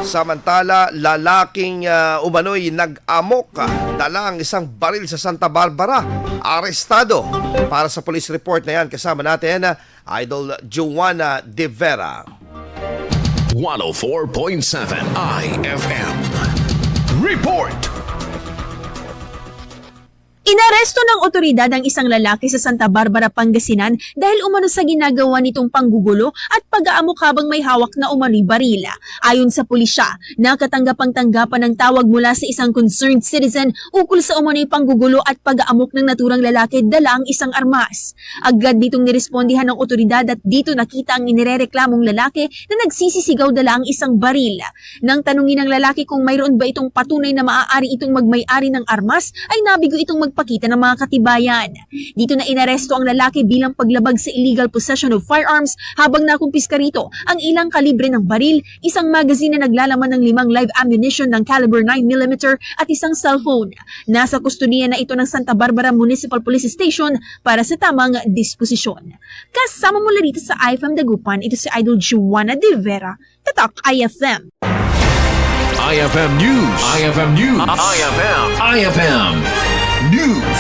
Samantala, lalaking umano'y nag-amok, dala ang isang baril sa Santa Barbara, arestado. Para sa police report na yan, kasama natin Idol Joanna De Vera. 104.7 IFM. Report! Inaresto ng otoridad ang isang lalaki sa Santa Barbara, Pangasinan dahil umano sa ginagawa nitong panggugulo at pag-aamok habang may hawak na umano'y barila. Ayon sa pulisya, nakatanggap-tanggapan ng tawag mula sa isang concerned citizen ukol sa umano'y panggugulo at pag-aamok ng naturang lalaki dala ang isang armas. Agad ditong nirespondihan ng otoridad at dito nakita ang inirereklamong lalaki na nagsisisigaw dala ang isang baril. Nang tanungin ng lalaki kung mayroon ba itong patunay na maaari itong magmay-ari ng armas, ay nabigo itong magpakita ng mga katibayan. Dito na inaresto ang lalaki bilang paglabag sa illegal possession of firearms habang nakumpiska rito ang ilang kalibre ng baril, isang magazine na naglalaman ng 5 live ammunition ng caliber 9mm at isang cellphone. Nasa kustodiya na ito ng Santa Barbara Municipal Police Station para sa tamang disposisyon. Kasama mula dito sa IFM Dagupan, ito si Idol Joanna De Vera, Tatak IFM. IFM News. IFM News. IFM. IFM News.